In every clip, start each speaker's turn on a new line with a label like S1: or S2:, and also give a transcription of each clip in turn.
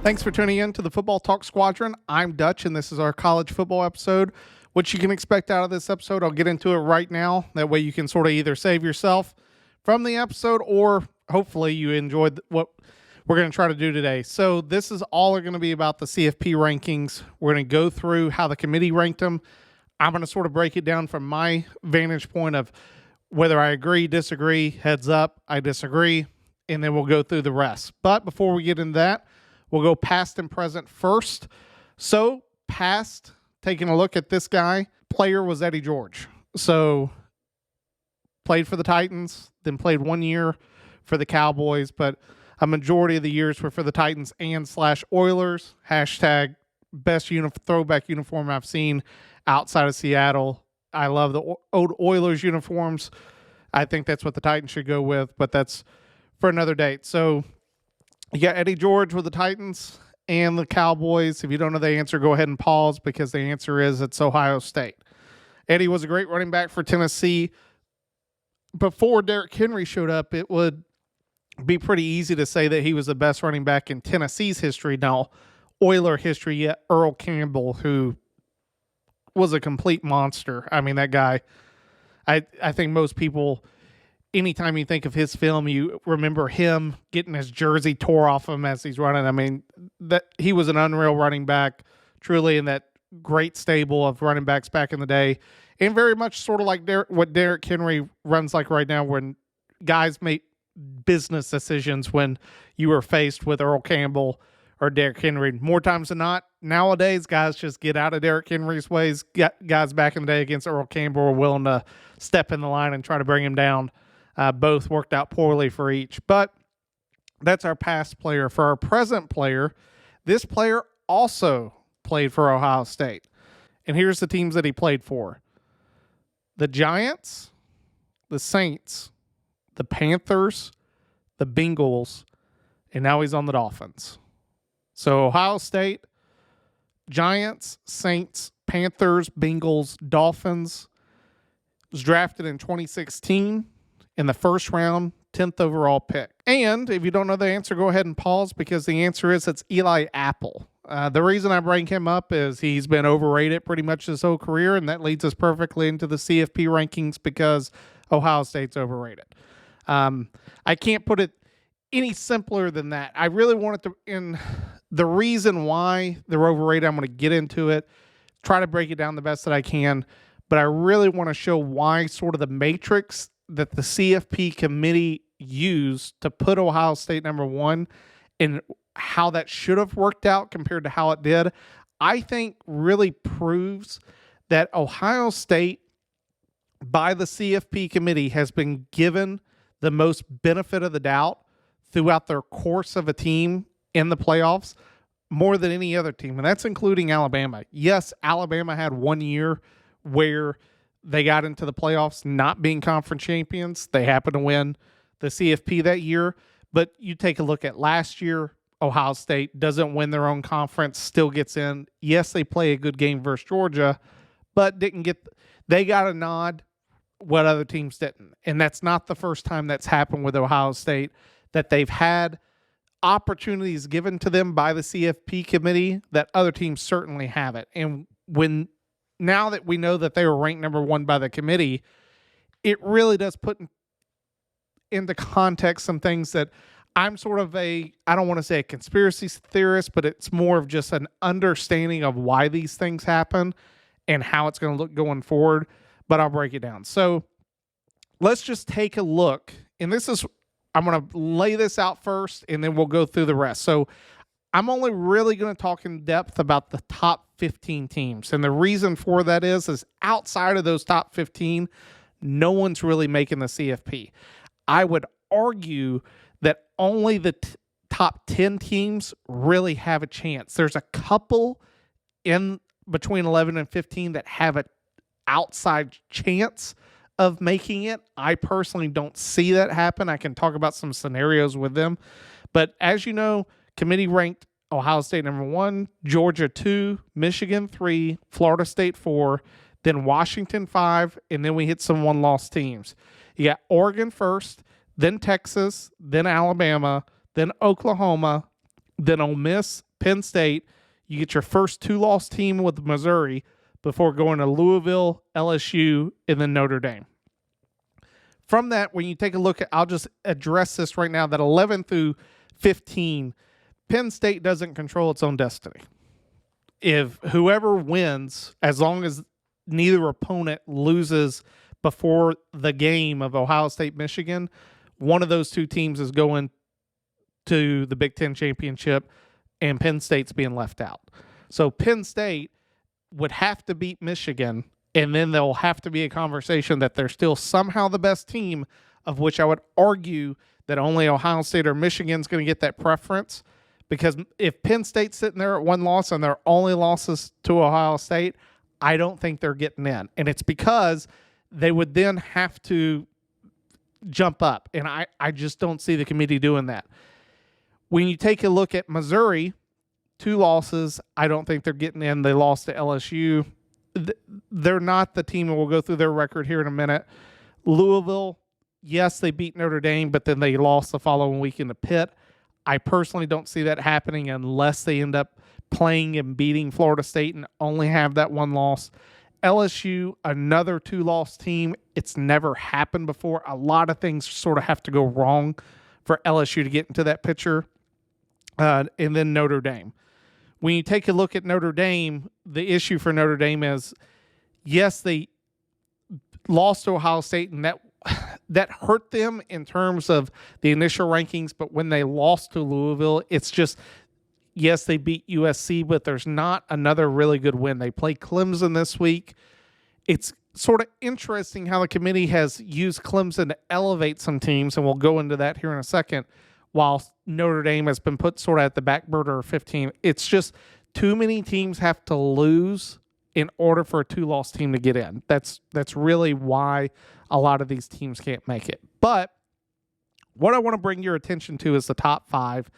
S1: Thanks for tuning in to the Football Talk Squadron. I'm Dutch, and this is our college football episode. What you can expect out of this episode, I'll get into it right now. That way you can sort of either save yourself from the episode or hopefully you enjoyed what we're going to try to do today. So this is all going to be about the CFP rankings. We're going to go through how the committee ranked them. I'm going to sort of break it down from my vantage point of whether I agree, disagree, heads up, I disagree, and then we'll go through the rest. But before we get into that, we'll go past and present first. So past, taking a look at this guy, player was Eddie George. So played for the Titans, then played 1 year for the Cowboys, but a majority of the years were for the Titans and / Oilers. Hashtag best throwback uniform I've seen outside of Seattle. I love the old Oilers uniforms. I think that's what the Titans should go with, but that's for another date. So you got Eddie George with the Titans and the Cowboys. If you don't know the answer, go ahead and pause because the answer is it's Ohio State. Eddie was a great running back for Tennessee. Before Derrick Henry showed up, it would be pretty easy to say that he was the best running back in Tennessee's history. Now, Oiler history, yet Earl Campbell, who was a complete monster. I mean, that guy, I think most people, anytime you think of his film, you remember him getting his jersey tore off him as he's running. I mean, that he was an unreal running back, truly, in that great stable of running backs back in the day. And very much sort of like what Derrick Henry runs like right now, when guys make business decisions when you are faced with Earl Campbell or Derrick Henry. More times than not, nowadays, guys just get out of Derrick Henry's ways. Guys back in the day against Earl Campbell were willing to step in the line and try to bring him down. Both worked out poorly for each, but that's our past player. For our present player, this player also played for Ohio State. And here's the teams that he played for: the Giants, the Saints, the Panthers, the Bengals, and now he's on the Dolphins. So Ohio State, Giants, Saints, Panthers, Bengals, Dolphins. Was drafted in 2016. In the first round, 10th overall pick. And if you don't know the answer, go ahead and pause because the answer is it's Eli Apple. The reason I bring him up is he's been overrated pretty much his whole career, and that leads us perfectly into the CFP rankings because Ohio State's overrated. I can't put it any simpler than that. I really wanted to, in the reason why they're overrated, I'm going to get into it, try to break it down the best that I can, but I really want to show why sort of the matrix that the CFP committee used to put Ohio State number one and how that should have worked out compared to how it did, I think really proves that Ohio State, by the CFP committee, has been given the most benefit of the doubt throughout their course of a team in the playoffs more than any other team, and that's including Alabama. Yes, Alabama had 1 year where they got into the playoffs not being conference champions. They happened to win the CFP that year. But you take a look at last year, Ohio State doesn't win their own conference, still gets in. Yes, they play a good game versus Georgia, but they got a nod what other teams didn't. And that's not the first time that's happened with Ohio State, that they've had opportunities given to them by the CFP committee that other teams certainly haven't. And now that we know that they were ranked number one by the committee, it really does put into context some things that I'm sort of I don't want to say a conspiracy theorist, but it's more of just an understanding of why these things happen and how it's going to look going forward. But I'll break it down. So let's just take a look. And I'm going to lay this out first, and then we'll go through the rest. So I'm only really going to talk in depth about the top 15 teams. And the reason for that is outside of those top 15, no one's really making the CFP. I would argue that only the top 10 teams really have a chance. There's a couple in between 11 and 15 that have an outside chance of making it. I personally don't see that happen. I can talk about some scenarios with them. But as you know, committee ranked Ohio State number 1, Georgia 2, Michigan 3, Florida State 4, then Washington 5, and then we hit some one-loss teams. You got Oregon first, then Texas, then Alabama, then Oklahoma, then Ole Miss, Penn State. You get your first 2-loss team with Missouri before going to Louisville, LSU, and then Notre Dame. From that, when you take a look at, I'll just address this right now, that 11 through 15, Penn State doesn't control its own destiny. If whoever wins, as long as neither opponent loses before the game of Ohio State, Michigan, one of those two teams is going to the Big Ten championship, and Penn State's being left out. So Penn State would have to beat Michigan, and then there'll have to be a conversation that they're still somehow the best team, of which I would argue that only Ohio State or Michigan's going to get that preference. Because if Penn State's sitting there at 1 loss and their only losses to Ohio State, I don't think they're getting in. And it's because they would then have to jump up. And I just don't see the committee doing that. When you take a look at Missouri, 2 losses, I don't think they're getting in. They lost to LSU. They're not the team, and we'll go through their record here in a minute. Louisville, yes, they beat Notre Dame, but then they lost the following week in the Pitt. I personally don't see that happening unless they end up playing and beating Florida State and only have that 1 loss. LSU, another 2-loss team. It's never happened before. A lot of things sort of have to go wrong for LSU to get into that picture. And then Notre Dame. When you take a look at Notre Dame, the issue for Notre Dame is, yes, they lost to Ohio State, and that hurt them in terms of the initial rankings. But when they lost to Louisville, it's just, yes, they beat USC, but there's not another really good win. They play Clemson this week. It's sort of interesting how the committee has used Clemson to elevate some teams, and we'll go into that here in a second, while Notre Dame has been put sort of at the back burner of 15. It's just too many teams have to lose in order for a 2-loss team to get in. That's really why a lot of these teams can't make it. But what I want to bring your attention to is the top 5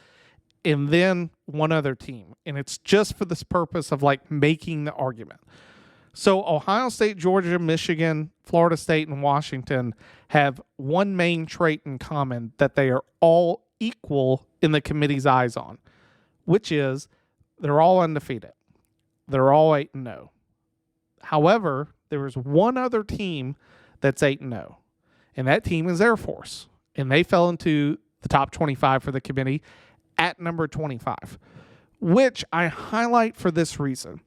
S1: and then one other team. And it's just for this purpose of like making the argument. So Ohio State, Georgia, Michigan, Florida State, and Washington have one main trait in common that they are all equal in the committee's eyes on, which is they're all undefeated. They're all 8-0. However, there is one other team that's 8-0, and that team is Air Force, and they fell into the top 25 for the committee at number 25, which I highlight for this reason.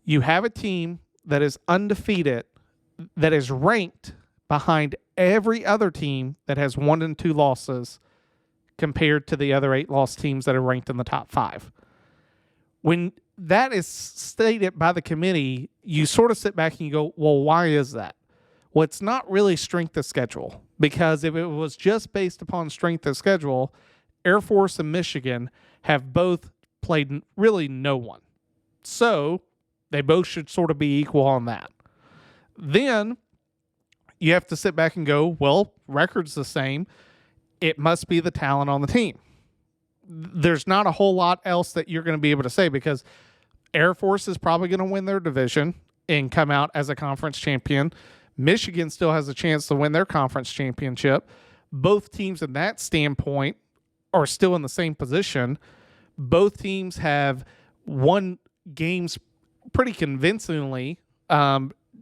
S1: You have a team that is undefeated, that is ranked behind every other team that has 1 and 2 losses compared to the other 8-loss teams that are ranked in the top 5. When that is stated by the committee, you sort of sit back and you go, well, why is that? Well, it's not really strength of schedule, because if it was just based upon strength of schedule, Air Force and Michigan have both played really no one. So they both should sort of be equal on that. Then you have to sit back and go, well, record's the same. It must be the talent on the team. There's not a whole lot else that you're going to be able to say, because Air Force is probably going to win their division and come out as a conference champion. Michigan still has a chance to win their conference championship. Both teams in that standpoint are still in the same position. Both teams have won games pretty convincingly.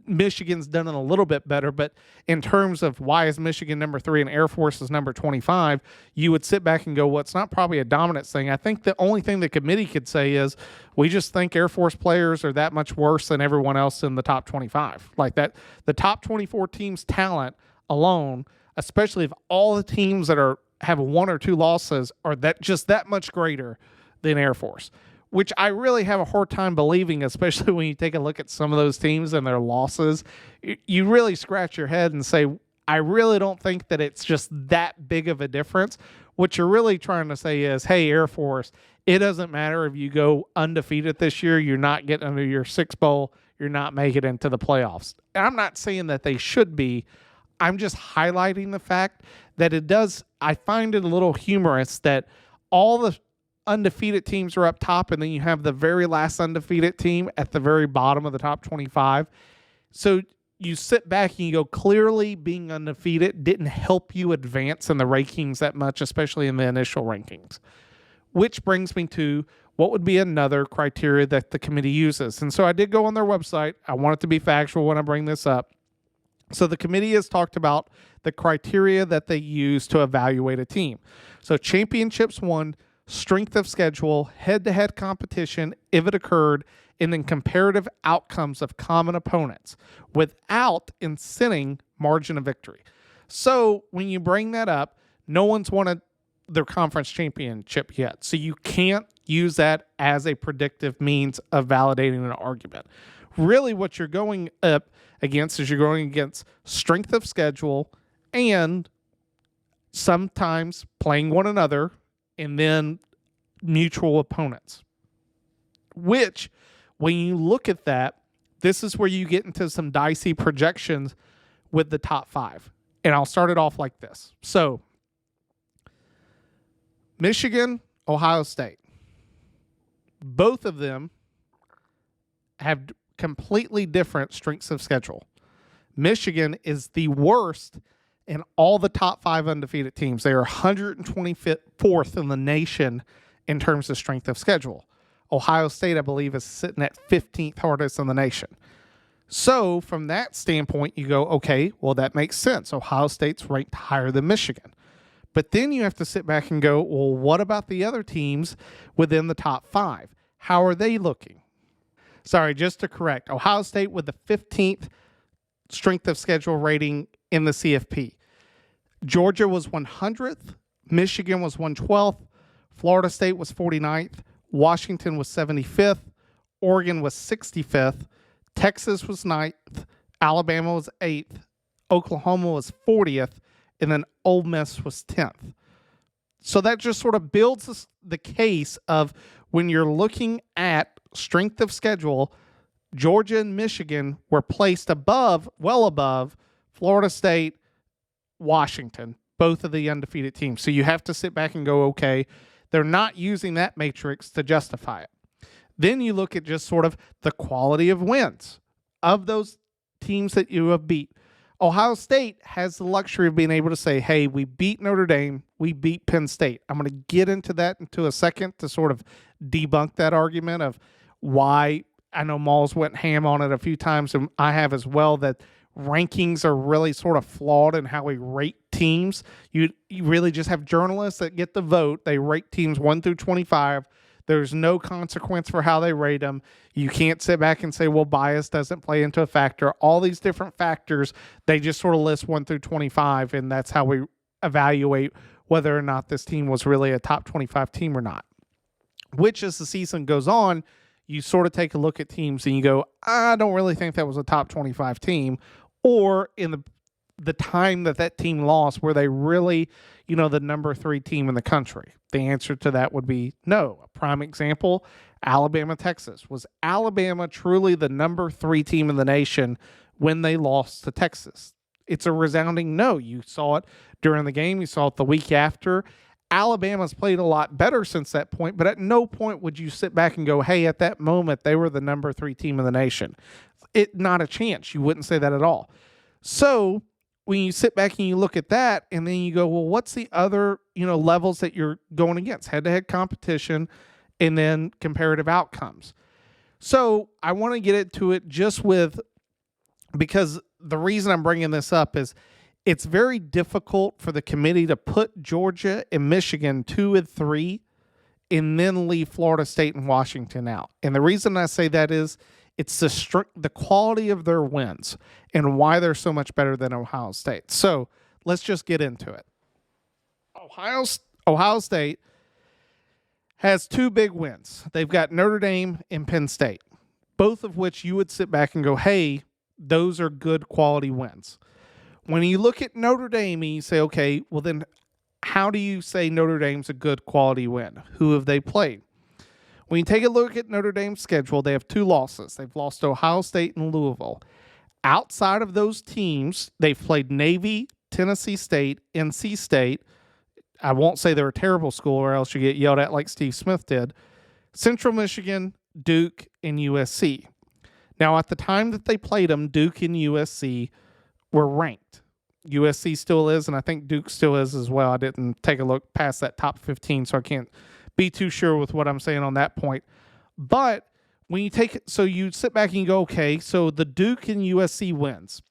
S1: Michigan's done it a little bit better, but in terms of why is Michigan number 3 and Air Force is number 25, you would sit back and go, well, it's not probably a dominance thing. I think the only thing the committee could say is we just think Air Force players are that much worse than everyone else in the top 25. Like that, the top 24 teams' talent alone, especially if all the teams that have 1 or 2 losses are that much greater than Air Force, which I really have a hard time believing, especially when you take a look at some of those teams and their losses. You really scratch your head and say, I really don't think that it's just that big of a difference. What you're really trying to say is, hey, Air Force, it doesn't matter if you go undefeated this year. You're not getting into your 6 bowl. you're not making it into the playoffs. And I'm not saying that they should be. I'm just highlighting the fact that I find it a little humorous that all the undefeated teams are up top, and then you have the very last undefeated team at the very bottom of the top 25. So you sit back and you go, clearly being undefeated didn't help you advance in the rankings that much, especially in the initial rankings. Which brings me to what would be another criteria that the committee uses. And so I did go on their website. I want it to be factual when I bring this up. So the committee has talked about the criteria that they use to evaluate a team. So championships won, strength of schedule, head-to-head competition, if it occurred, and then comparative outcomes of common opponents without incenting margin of victory. So when you bring that up, no one's won their conference championship yet. So you can't use that as a predictive means of validating an argument. Really what you're going up against is you're going against strength of schedule and sometimes playing one another and then mutual opponents. Which, when you look at that, this is where you get into some dicey projections with the top five. And I'll start it off like this. So, Michigan, Ohio State. Both of them have completely different strengths of schedule. Michigan is the worst in all the top five undefeated teams. They are 124th in the nation in terms of strength of schedule. Ohio State, I believe, is sitting at 15th hardest in the nation. So from that standpoint, you go, okay, well, that makes sense. Ohio State's ranked higher than Michigan. But then you have to sit back and go, well, what about the other teams within the top five? How are they looking? Sorry, just to correct, Ohio State with the 15th strength of schedule rating in the CFP. Georgia was 100th. Michigan was 112th. Florida State was 49th. Washington was 75th. Oregon was 65th. Texas was 9th. Alabama was 8th. Oklahoma was 40th. And then Ole Miss was 10th. So that just sort of builds the case of when you're looking at strength of schedule, Georgia and Michigan were placed above, well above, Florida State, Washington, both of the undefeated teams. So you have to sit back and go, okay, they're not using that matrix to justify it. Then you look at just sort of the quality of wins of those teams that you have beat. Ohio State has the luxury of being able to say, hey, we beat Notre Dame, we beat Penn State. I'm going to get into that into a second to sort of debunk that argument of why. I know Malls went ham on it a few times, and I have as well, that rankings are really sort of flawed in how we rate teams. You really just have journalists that get the vote. They rate teams 1 through 25. There's no consequence for how they rate them. You can't sit back and say, well, bias doesn't play into a factor. All these different factors, they just sort of list 1 through 25, and that's how we evaluate whether or not this team was really a top 25 team or not. Which, as the season goes on, you sort of take a look at teams and you go, I don't really think that was a top 25 team. Or in the time that team lost, were they really, the number 3 team in the country? The answer to that would be no. A prime example, Alabama, Texas. Was Alabama truly the number 3 team in the nation when they lost to Texas? It's a resounding no. You saw it during the game. You saw it the week after. Alabama's played a lot better since that point, but at no point would you sit back and go, hey, at that moment, they were the number 3 team in the nation. Not a chance. You wouldn't say that at all. So when you sit back and you look at that, and then you go, well, what's the other, levels that you're going against? Head-to-head competition and then comparative outcomes. So I want to get into it because the reason I'm bringing this up is it's very difficult for the committee to put Georgia and Michigan 2 and 3 and then leave Florida State and Washington out. And the reason I say that is it's the quality of their wins and why they're so much better than Ohio State. So let's just get into it. Ohio State has 2 big wins. They've got Notre Dame and Penn State, both of which you would sit back and go, hey, those are good quality wins. When you look at Notre Dame and you say, okay, well then how do you say Notre Dame's a good quality win? Who have they played? When you take a look at Notre Dame's schedule, they have 2 losses. They've lost to Ohio State and Louisville. Outside of those teams, they've played Navy, Tennessee State, NC State. I won't say they're a terrible school or else you get yelled at like Steve Smith did. Central Michigan, Duke, and USC. Now, at the time that they played them, Duke and USC were ranked. USC still is, and I think Duke still is as well. I didn't take a look past that top 15, so I can't be too sure with what I'm saying on that point. But when you take it, so you sit back and you go, okay, so the Duke and USC wins.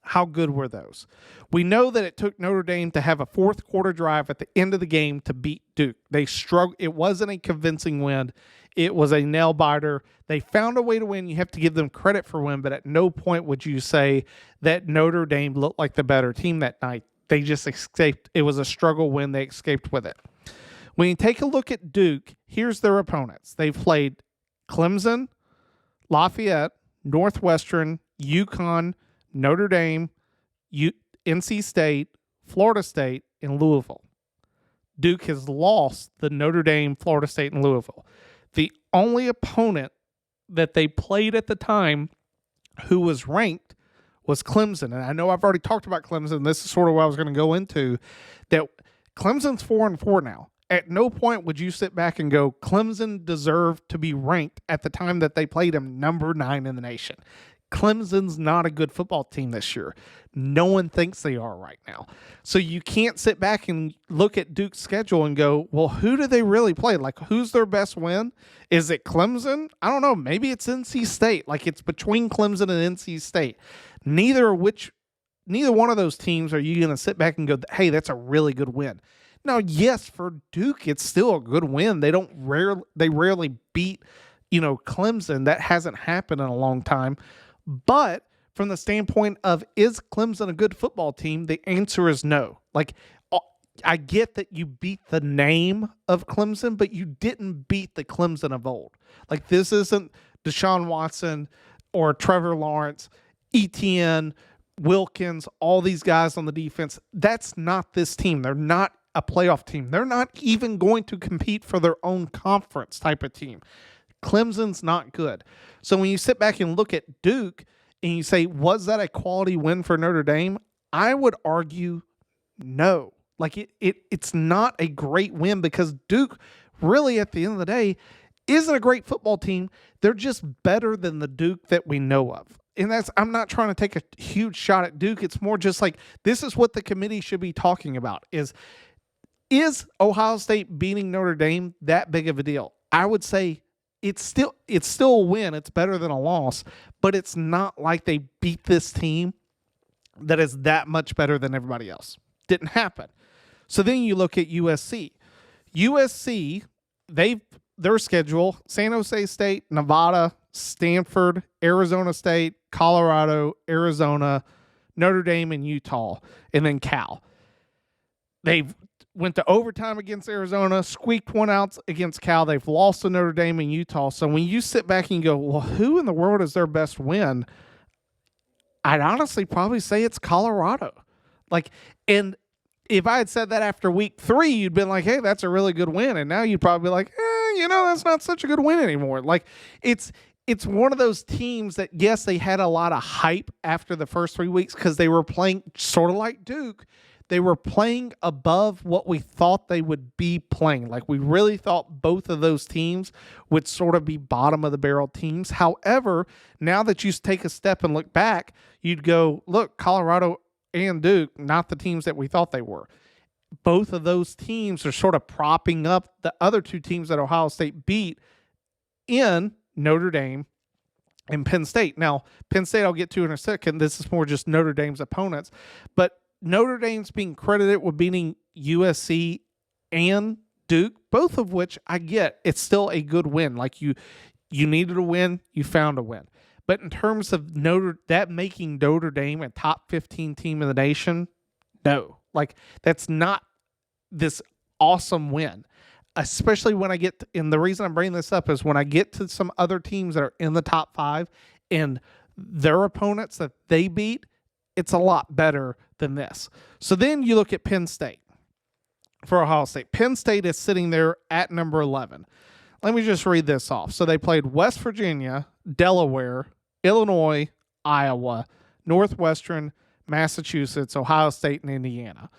S1: How good were those? We know that it took Notre Dame to have a fourth quarter drive at the end of the game to beat Duke. They struggled. It wasn't a convincing win. It was a nail biter. They found a way to win. You have to give them credit for win, but at no point would you say that Notre Dame looked like the better team that night. They just escaped. It was a struggle win. They escaped with it. When you take a look at Duke, here's their opponents. They've played Clemson, Lafayette, Northwestern, UConn, Notre Dame, NC State, Florida State, and Louisville. Duke has lost the Notre Dame, Florida State, and Louisville. The only opponent that they played at the time who was ranked was Clemson. And I know I've already talked about Clemson. This is sort of what I was going to go into, that Clemson's 4-4 now. At no point would you sit back and go, Clemson deserved to be ranked at the time that they played him number 9 in the nation. Clemson's not a good football team this year. No one thinks they are right now. So you can't sit back and look at Duke's schedule and go, well, who do they really play? Like, who's their best win? Is it Clemson? I don't know. Maybe it's NC State. Like, it's between Clemson and NC State. Neither one of those teams are you going to sit back and go, hey, that's a really good win. Now, yes, for Duke, it's still a good win. They rarely beat, Clemson. That hasn't happened in a long time. But from the standpoint of, is Clemson a good football team? The answer is no. Like, I get that you beat the name of Clemson, but you didn't beat the Clemson of old. Like, this isn't Deshaun Watson or Trevor Lawrence, Etienne, Wilkins, all these guys on the defense. That's not this team. They're not a playoff team. They're not even going to compete for their own conference type of team. Clemson's not good. So when you sit back and look at Duke and you say, was that a quality win for Notre Dame? I would argue no. Like, it's not a great win because Duke really, at the end of the day, isn't a great football team. They're just better than the Duke that we know of. And I'm not trying to take a huge shot at Duke. It's more just like, this is what the committee should be talking about is Ohio State beating Notre Dame that big of a deal? I would say it's still a win. It's better than a loss, but it's not like they beat this team that is that much better than everybody else. Didn't happen. So then you look at USC. USC, their schedule, San Jose State, Nevada, Stanford, Arizona State, Colorado, Arizona, Notre Dame, and Utah, and then Cal. They've went to overtime against Arizona, squeaked one out against Cal. They've lost to Notre Dame and Utah. So when you sit back and go, well, who in the world is their best win? I'd honestly probably say it's Colorado. Like, and if I had said that after week 3, you'd been like, hey, that's a really good win. And now you'd probably be like, that's not such a good win anymore. Like, it's one of those teams that, yes, they had a lot of hype after the first 3 weeks because they were playing sort of like Duke. They were playing above what we thought they would be playing. Like, we really thought both of those teams would sort of be bottom of the barrel teams. However, now that you take a step and look back, you'd go, look, Colorado and Duke, not the teams that we thought they were. Both of those teams are sort of propping up the other 2 teams that Ohio State beat in Notre Dame and Penn State. Now, Penn State I'll get to in a second. This is more just Notre Dame's opponents. But Notre Dame's being credited with beating USC and Duke, both of which I get. It's still a good win. Like, you needed a win, you found a win. But in terms of making Notre Dame a top 15 team in the nation, no. Like, that's not this awesome win. Especially when I get and the reason I'm bringing this up is when I get to some other teams that are in the top 5 and their opponents that they beat, it's a lot better than this. So then you look at Penn State for Ohio State. Penn State is sitting there at number 11. Let me just read this off. So they played West Virginia, Delaware, Illinois, Iowa, Northwestern, Massachusetts, Ohio State, and Indiana.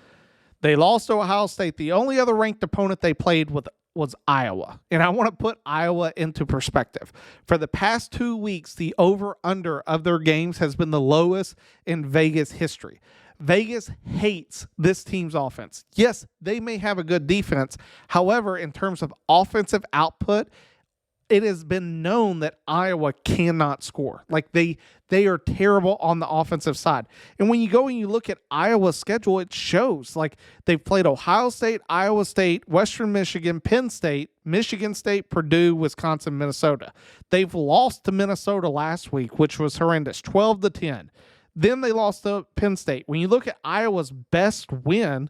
S1: They lost to Ohio State. The only other ranked opponent they played with was Iowa. And I want to put Iowa into perspective. For the past 2 weeks, the over-under of their games has been the lowest in Vegas history. Vegas hates this team's offense. Yes, they may have a good defense. However, in terms of offensive output, it has been known that Iowa cannot score. Like they are terrible on the offensive side. And when you go and you look at Iowa's schedule, it shows. Like they've played Ohio State, Iowa State, Western Michigan, Penn State, Michigan State, Purdue, Wisconsin, Minnesota. They've lost to Minnesota last week, which was horrendous, 12-10. Then they lost to Penn State. When you look at Iowa's best win,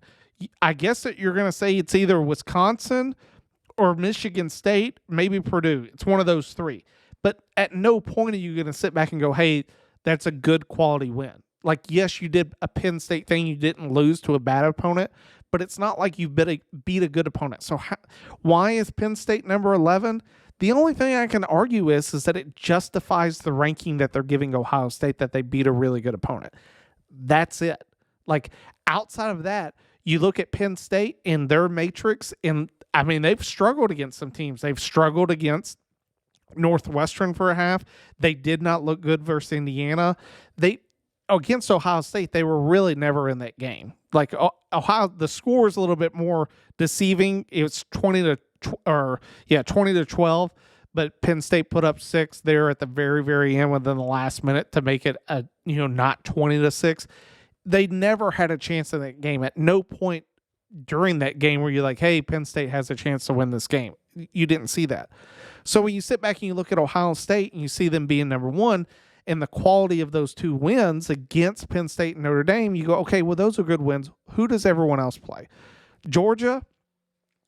S1: I guess that you're going to say it's either Wisconsin or Michigan State, maybe Purdue. It's one of those three. But at no point are you going to sit back and go, hey, that's a good quality win. Like, yes, you did a Penn State thing. You didn't lose to a bad opponent, but it's not like you beat a good opponent. So why is Penn State number 11? The only thing I can argue is that it justifies the ranking that they're giving Ohio State, that they beat a really good opponent. That's it. Like, outside of that, you look at Penn State in their matrix, and I mean, they've struggled against some teams. They've struggled against Northwestern for a half. They did not look good versus Indiana. Against Ohio State, they were really never in that game. Like Ohio, the score is a little bit more deceiving. It was 20-12, but Penn State put up 6 there at the very, very end within the last minute to make it not 20-6. They never had a chance in that game. At no point during that game where you're like, hey, Penn State has a chance to win this game. You didn't see that. So when you sit back and you look at Ohio State and you see them being number 1 and the quality of those 2 wins against Penn State and Notre Dame, you go, okay, well, those are good wins. Who does everyone else play? Georgia,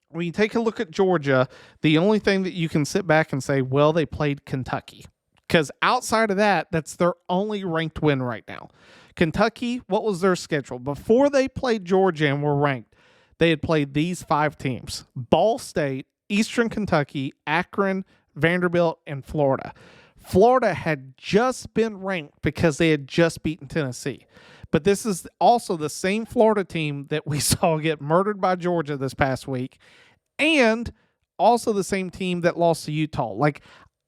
S1: when you take a look at Georgia, the only thing that you can sit back and say, well, they played Kentucky. Because outside of that, that's their only ranked win right now. Kentucky, what was their schedule? Before they played Georgia and were ranked, they had played these 5 teams: Ball State, Eastern Kentucky, Akron, Vanderbilt, and Florida. Florida had just been ranked because they had just beaten Tennessee. But this is also the same Florida team that we saw get murdered by Georgia this past week, and also the same team that lost to Utah. Like,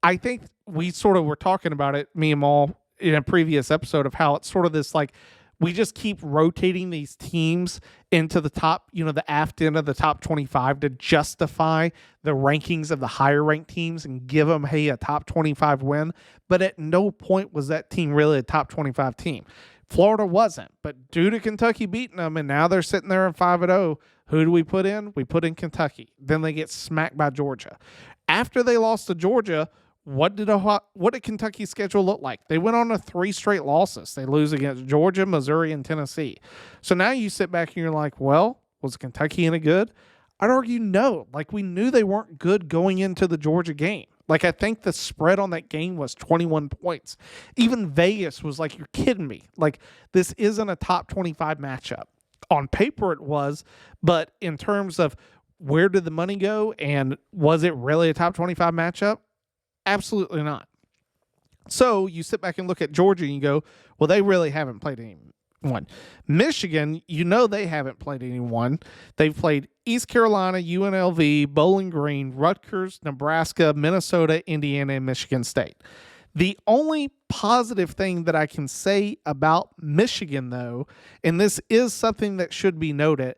S1: I think we sort of were talking about it, me and Maul, in a previous episode, of how it's sort of this, like, we just keep rotating these teams into the top, the aft end of the top 25 to justify the rankings of the higher ranked teams and give them, hey, a top 25 win. But at no point was that team really a top 25 team. Florida wasn't, but due to Kentucky beating them, and now they're sitting there at 5-0, who do we put in? We put in Kentucky. Then they get smacked by Georgia. After they lost to Georgia, what did Kentucky's schedule look like? They went on to 3 straight losses. They lose against Georgia, Missouri, and Tennessee. So now you sit back and you're like, well, was Kentucky any good? I'd argue no. Like, we knew they weren't good going into the Georgia game. Like, I think the spread on that game was 21 points. Even Vegas was like, you're kidding me. Like, this isn't a top 25 matchup. On paper it was, but in terms of where did the money go and was it really a top 25 matchup? Absolutely not. So you sit back and look at Georgia and you go, well, they really haven't played anyone. Michigan, they haven't played anyone. They've played East Carolina, UNLV, Bowling Green, Rutgers, Nebraska, Minnesota, Indiana, and Michigan State. The only positive thing that I can say about Michigan, though, and this is something that should be noted,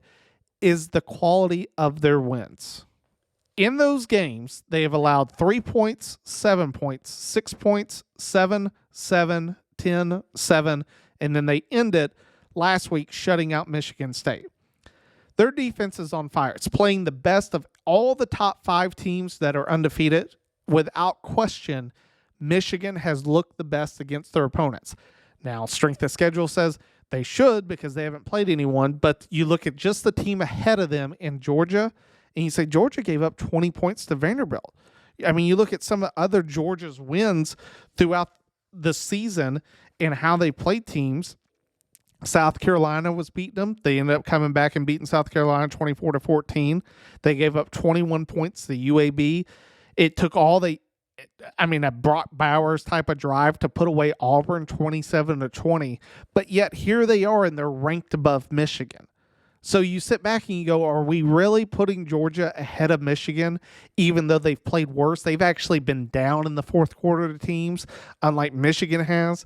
S1: is the quality of their wins. In those games, they have allowed 3 points, 7 points, 6 points, 7, 7, 10, 7, and then they ended last week shutting out Michigan State. Their defense is on fire. It's playing the best of all the top 5 teams that are undefeated. Without question, Michigan has looked the best against their opponents. Now, strength of schedule says they should because they haven't played anyone, but you look at just the team ahead of them in Georgia, and you say Georgia gave up 20 points to Vanderbilt. I mean, you look at some of the other Georgia's wins throughout the season and how they played teams. South Carolina was beating them. They ended up coming back and beating South Carolina 24-14. They gave up 21 points to UAB. It took a Brock Bowers type of drive to put away Auburn 27-20, but yet here they are and they're ranked above Michigan. So you sit back and you go, are we really putting Georgia ahead of Michigan, even though they've played worse? They've actually been down in the fourth quarter to teams, unlike Michigan has,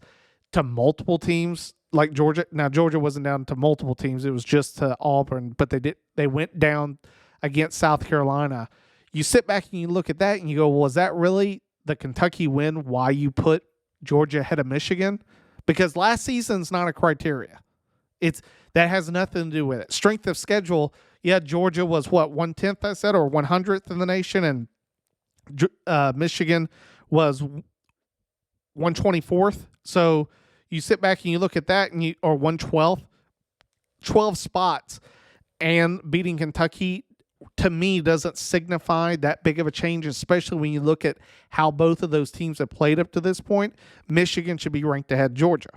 S1: to multiple teams like Georgia. Now, Georgia wasn't down to multiple teams. It was just to Auburn, but they went down against South Carolina. You sit back and you look at that and you go, well, is that really the Kentucky win why you put Georgia ahead of Michigan? Because last season's not a criteria. That has nothing to do with it. Strength of schedule, yeah, Georgia was what, 110th, I said, or 100th in the nation, and Michigan was 124th. So you sit back and you look at that, or 112th, 12 spots, and beating Kentucky, to me, doesn't signify that big of a change, especially when you look at how both of those teams have played up to this point. Michigan should be ranked ahead of Georgia.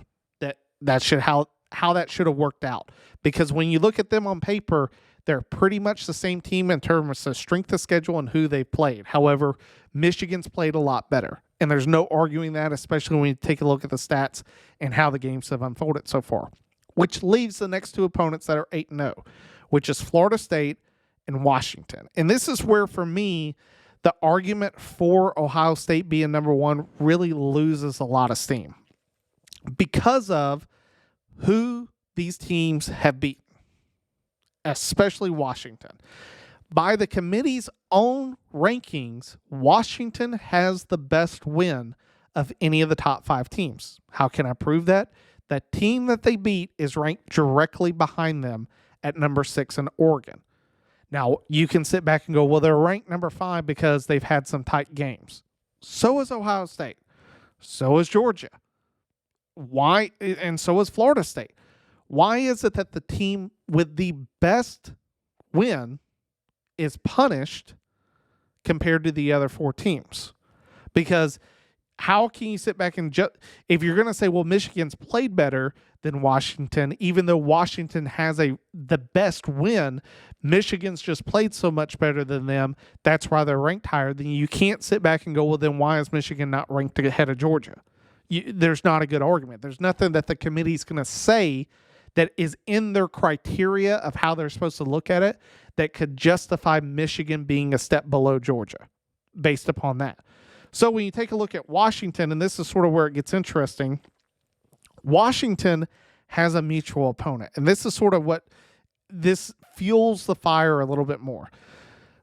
S1: How that should have worked out. Because when you look at them on paper, they're pretty much the same team in terms of strength of schedule and who they played. However, Michigan's played a lot better. And there's no arguing that, especially when you take a look at the stats and how the games have unfolded so far. Which leaves the next two opponents that are 8-0, which is Florida State and Washington. And this is where, for me, the argument for Ohio State being number one really loses a lot of steam. Because of who these teams have beaten, especially Washington. By the committee's own rankings, Washington has the best win of any of the top 5 teams. How can I prove that? The team that they beat is ranked directly behind them at number 6 in Oregon. Now, you can sit back and go, well, they're ranked number 5 because they've had some tight games. So is Ohio State. So is Georgia. Why? And so is Florida State. Why is it that the team with the best win is punished compared to the other 4 teams? Because how can you sit back and if you're going to say, well, Michigan's played better than Washington, even though Washington has the best win, Michigan's just played so much better than them, that's why they're ranked higher. Then you can't sit back and go, well, then why is Michigan not ranked ahead of Georgia? There's not a good argument. There's nothing that the committee's going to say that is in their criteria of how they're supposed to look at it that could justify Michigan being a step below Georgia based upon that. So when you take a look at Washington, and this is sort of where it gets interesting, Washington has a mutual opponent. And this is sort of what this fuels the fire a little bit more.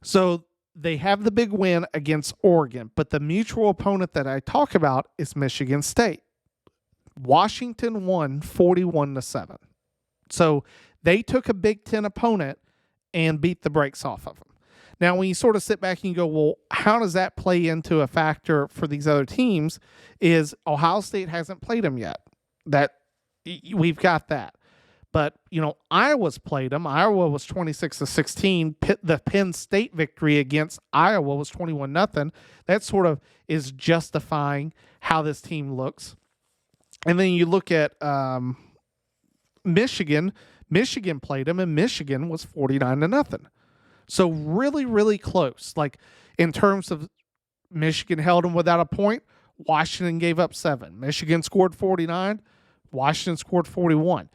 S1: So they have the big win against Oregon, but the mutual opponent that I talk about is Michigan State. Washington won 41-7. So they took a Big Ten opponent and beat the brakes off of them. Now, when you sort of sit back and you go, well, how does that play into a factor for these other teams? Is Ohio State hasn't played them yet. That we've got that. But, Iowa's played them. Iowa was 26-16. The Penn State victory against Iowa was 21-0. That sort of is justifying how this team looks. And then you look at Michigan. Michigan played them, and Michigan was 49-0. So really, really close. Like, in terms of Michigan held them without a point, Washington gave up 7. Michigan scored 49. Washington scored 41.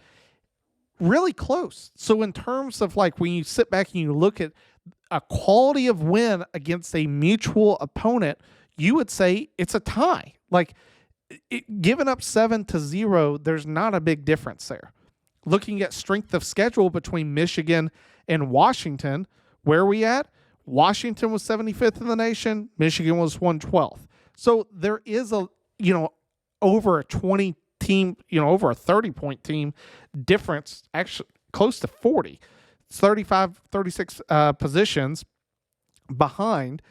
S1: Really close. So in terms of like when you sit back and you look at a quality of win against a mutual opponent, you would say it's a tie. Like giving up 7-0, there's not a big difference there. Looking at strength of schedule between Michigan and Washington, where are we at? Washington was 75th in the nation. Michigan was 112th. So there is over a 20 team, over a 30-point team difference, actually close to 40. It's 35, 36 positions behind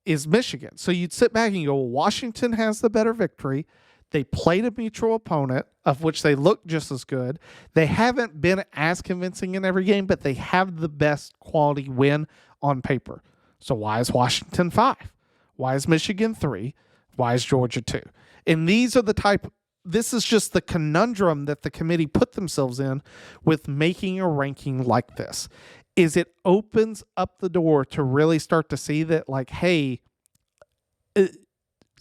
S1: is Michigan. So you'd sit back and you go, well, Washington has the better victory. They played a mutual opponent of which they look just as good. They haven't been as convincing in every game, but they have the best quality win on paper. So why is Washington 5? Why is Michigan 3? Why is Georgia 2? And these are this is just the conundrum that the committee put themselves in with making a ranking like this. Is it opens up the door to really start to see that, like, hey,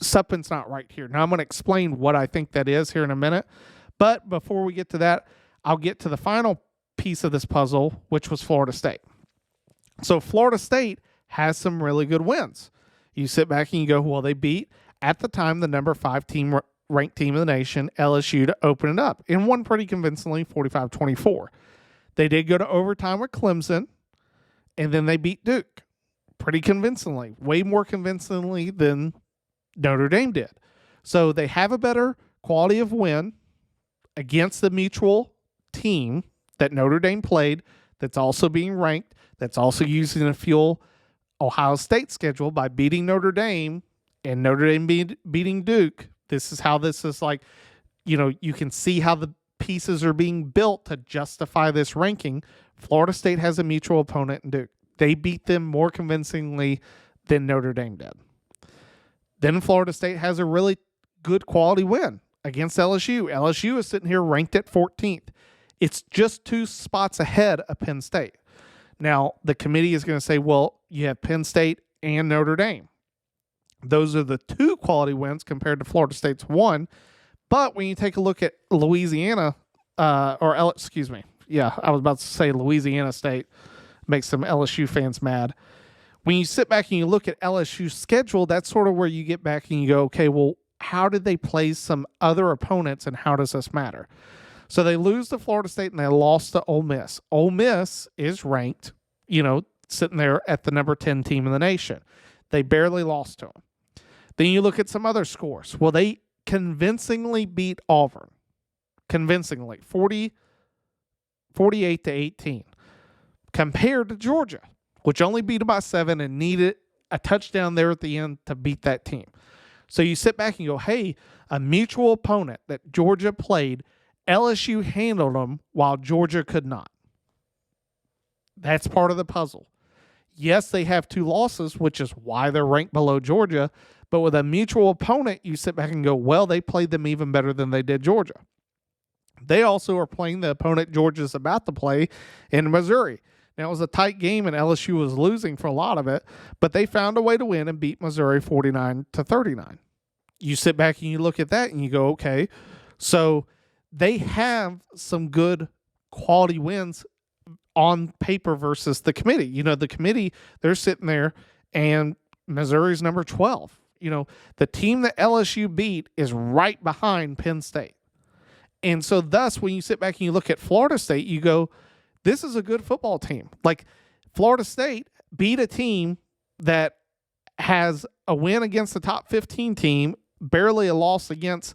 S1: something's not right here. Now I'm going to explain what I think that is here in a minute. But before we get to that, I'll get to the final piece of this puzzle, which was Florida State. So Florida State has some really good wins. You sit back and you go, well, they beat, at the time, the number 5 team ranked team in the nation, LSU, to open it up, and won pretty convincingly, 45-24. They did go to overtime with Clemson, and then they beat Duke pretty convincingly, way more convincingly than Notre Dame did. So they have a better quality of win against the mutual team that Notre Dame played, that's also being ranked, that's also using to fuel Ohio State's schedule by beating Notre Dame and Notre Dame beating Duke. This is how this is like, you can see how the pieces are being built to justify this ranking. Florida State has a mutual opponent in Duke. They beat them more convincingly than Notre Dame did. Then Florida State has a really good quality win against LSU. LSU is sitting here ranked at 14th. It's just 2 spots ahead of Penn State. Now, the committee is going to say, well, you have Penn State and Notre Dame. Those are the 2 quality wins compared to Florida State's 1. But when you take a look at Louisiana, I was about to say Louisiana State, makes some LSU fans mad. When you sit back and you look at LSU's schedule, that's sort of where you get back and you go, okay, well, how did they play some other opponents and how does this matter? So they lose to Florida State and they lost to Ole Miss. Ole Miss is ranked, sitting there at the number 10 team in the nation. They barely lost to them. Then you look at some other scores. Well, they convincingly beat Auburn. Convincingly. 48-18. Compared to Georgia, which only beat them by 7 and needed a touchdown there at the end to beat that team. So you sit back and go, hey, a mutual opponent that Georgia played, LSU handled them while Georgia could not. That's part of the puzzle. Yes, they have 2 losses, which is why they're ranked below Georgia. But with a mutual opponent, you sit back and go, well, they played them even better than they did Georgia. They also are playing the opponent Georgia's about to play in Missouri. Now, it was a tight game, and LSU was losing for a lot of it, but they found a way to win and beat Missouri 49-39. You sit back and you look at that and you go, okay, so they have some good quality wins on paper versus the committee. The committee, they're sitting there, and Missouri's number 12. The team that LSU beat is right behind Penn State. And so thus, when you sit back and you look at Florida State, you go, this is a good football team. Like, Florida State beat a team that has a win against the top 15 team, barely a loss against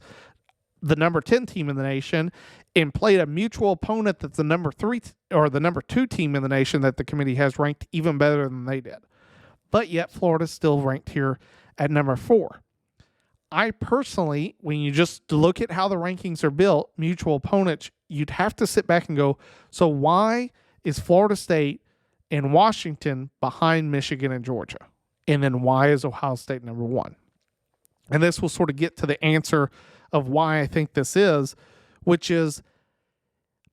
S1: the number 10 team in the nation, and played a mutual opponent that's the number 3 or the number 2 team in the nation that the committee has ranked even better than they did. But yet Florida's still ranked here at number 4. I personally, when you just look at how the rankings are built, mutual opponents, you'd have to sit back and go, so why is Florida State and Washington behind Michigan and Georgia? And then why is Ohio State number 1? And this will sort of get to the answer of why I think this is, which is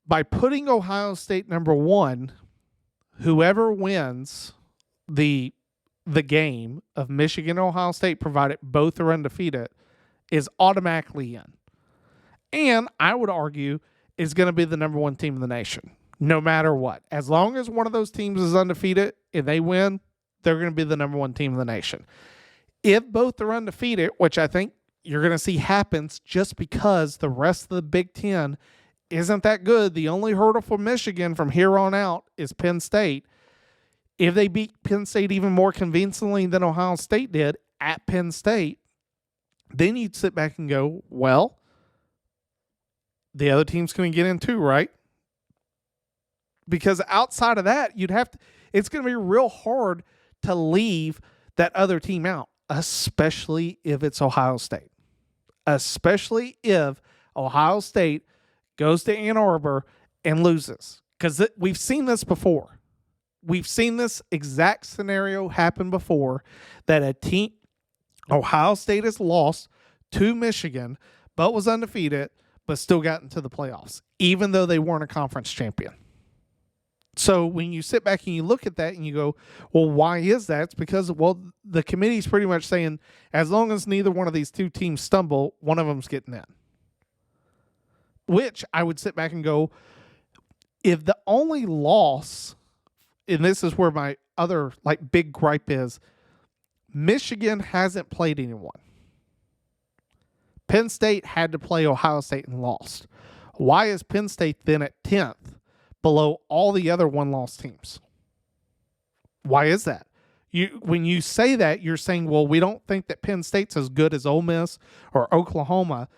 S1: by putting Ohio State number 1, whoever wins the game of Michigan and Ohio State, provided both are undefeated, is automatically in. And I would argue is going to be the number 1 team in the nation, no matter what. As long as one of those teams is undefeated and they win, they're going to be the number 1 team in the nation. If both are undefeated, which I think you're going to see happens just because the rest of the Big Ten isn't that good. The only hurdle for Michigan from here on out is Penn State. If they beat Penn State even more convincingly than Ohio State did at Penn State, then you'd sit back and go, well, the other team's going to get in too, right? Because outside of that, it's going to be real hard to leave that other team out, especially if it's Ohio State. Especially if Ohio State goes to Ann Arbor and loses. Because we've seen this before. We've seen this exact scenario happen before, that a team, Ohio State has lost to Michigan, but was undefeated, but still got into the playoffs, even though they weren't a conference champion. So when you sit back and you look at that and you go, well, why is that? It's because, well, the committee's pretty much saying as long as neither one of these two teams stumble, one of them's getting in. Which I would sit back and go, if the only loss, and this is where my other like big gripe is, Michigan hasn't played anyone. Penn State had to play Ohio State and lost. Why is Penn State then at 10th below all the other one-loss teams? Why is that? When you say that, you're saying, well, we don't think that Penn State's as good as Ole Miss or Oklahoma.